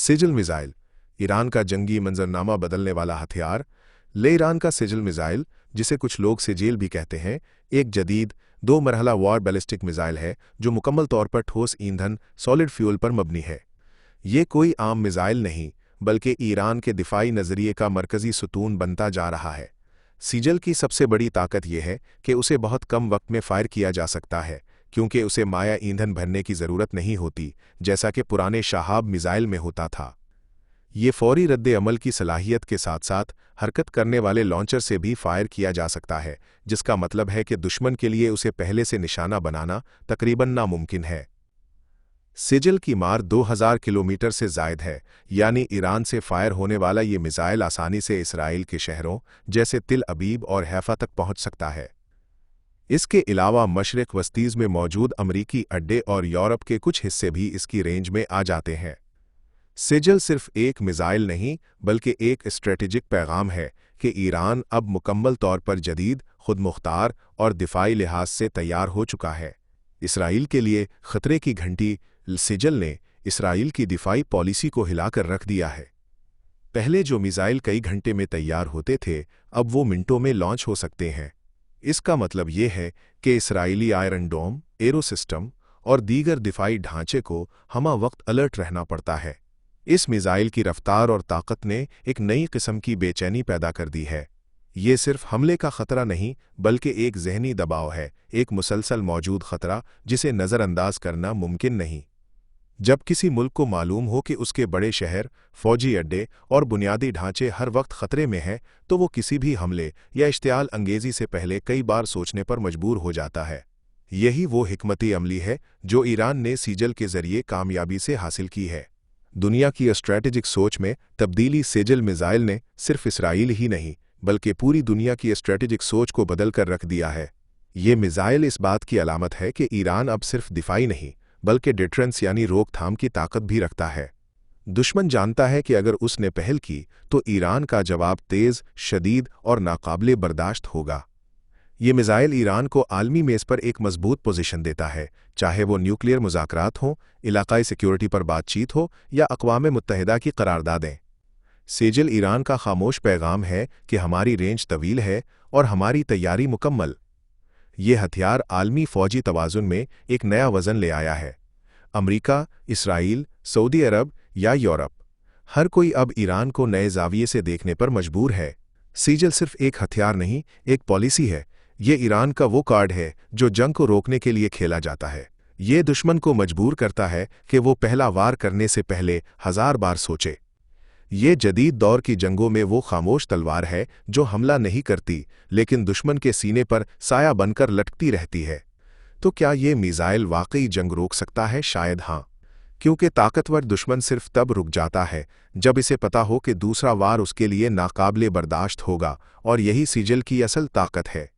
Sizzle missile, Iran का जंगी मंजरनामा बदलने वाला हथियार। ईरान का सिजल मिसाइल, जिसे कुछ लोग सिजेल भी कहते हैं, एक जदीद दो मरहला वार बैलिस्टिक मिसाइल है जो मुकम्मल तौर पर ठोस ईंधन सॉलिड फ्यूल पर मबनी है। ये कोई आम मिसाइल नहीं, बल्कि ईरान के दिफाई नज़रिए का मरकज़ी सुतून बनता जा रहा है। सिजल की सबसे बड़ी ताकत यह है कि उसे बहुत कम वक्त में फायर किया जा सकता है, क्योंकि उसे माया ईंधन भरने की ज़रूरत नहीं होती, जैसा कि पुराने शहाब मिसाइल में होता था। ये फौरी रद्द अमल की सलाहियत के साथ साथ हरकत करने वाले लॉन्चर से भी फायर किया जा सकता है, जिसका मतलब है कि दुश्मन के लिए उसे पहले से निशाना बनाना तकरीबन नामुमकिन है। सिजल की मार 2000 किलोमीटर से ज़ायद है, यानी ईरान से फायर होने वाला ये मिसाइल आसानी से इसराइल के शहरों जैसे तिल अबीब और हैफा तक पहुंच सकता है। इसके अलावा मशरिक़ वस्तीज़ में मौजूद अमरीकी अड्डे और यूरोप के कुछ हिस्से भी इसकी रेंज में आ जाते हैं। सिजल सिर्फ एक मिसाइल नहीं, बल्कि एक स्ट्रेटेजिक पैगाम है कि ईरान अब मुकम्मल तौर पर जदीद, खुद मुख्तार और दिफाई लिहाज से तैयार हो चुका है। इसराइल के लिए खतरे की घंटी सिजल ने इसराइल की दिफाई पॉलिसी को हिलाकर रख दिया है। पहले जो मिसाइल कई घंटे में तैयार होते थे, अब वो मिनटों में लॉन्च हो सकते हैं। इसका मतलब ये है कि इसराइली आयरन डोम, एरो सिस्टम और दीगर दिफाई ढांचे को हमा वक्त अलर्ट रहना पड़ता है। इस मिसाइल की रफ्तार और ताकत ने एक नई किस्म की बेचैनी पैदा कर दी है। ये सिर्फ हमले का खतरा नहीं, बल्कि एक जहनी दबाव है, एक मुसलसल मौजूद खतरा जिसे नज़रअंदाज करना मुमकिन नहीं। जब किसी मुल्क को मालूम हो कि उसके बड़े शहर, फौजी अड्डे और बुनियादी ढांचे हर वक्त खतरे में हैं, तो वो किसी भी हमले या इश्तियाल अंगेज़ी से पहले कई बार सोचने पर मजबूर हो जाता है। यही वो हिकमती अमली है जो ईरान ने सिजल के जरिए कामयाबी से हासिल की है। दुनिया की स्ट्रैटेजिक सोच में तब्दीली सिजल मिसाइल ने सिर्फ इसराइल ही नहीं, बल्कि पूरी दुनिया की स्ट्रैटेजिक सोच को बदल कर रख दिया है। ये मिसाइल इस बात की अलामत है कि ईरान अब सिर्फ दिफाई नहीं, बल्कि डिटरेंस यानी रोकथाम की ताकत भी रखता है। दुश्मन जानता है कि अगर उसने पहल की तो ईरान का जवाब तेज़, शदीद और नाकाबिले बर्दाश्त होगा। ये मिसाइल ईरान को आलमी मेज़ पर एक मजबूत पोजीशन देता है, चाहे वो न्यूक्लियर मुज़ाकरात हों, इलाकाई सिक्योरिटी पर बातचीत हो या अक़वाम मुत्तहिदा की करारदादें। सिजल ईरान का खामोश पैगाम है कि हमारी रेंज तवील है और हमारी तैयारी मुकम्मल। ये हथियार आलमी फ़ौजी तवाज़ुन में एक नया वज़न ले आया है। अमरीका, इसराइल, सऊदी अरब या यूरोप, हर कोई अब ईरान को नए ज़ाविये से देखने पर मजबूर है। सिजल सिर्फ एक हथियार नहीं, एक पॉलिसी है। ये ईरान का वो कार्ड है जो जंग को रोकने के लिए खेला जाता है। ये दुश्मन को मजबूर करता है कि वो पहला वार करने से पहले 1000 बार सोचे। ये जदीद दौर की जंगों में वो खामोश तलवार है जो हमला नहीं करती, लेकिन दुश्मन के सीने पर साया बनकर लटकती रहती है। तो क्या ये मिसाइल वाकई जंग रोक सकता है? शायद हाँ, क्योंकि ताकतवर दुश्मन सिर्फ तब रुक जाता है जब इसे पता हो कि दूसरा वार उसके लिए नाकाबिले बर्दाश्त होगा, और यही सिजल की असल ताकत है।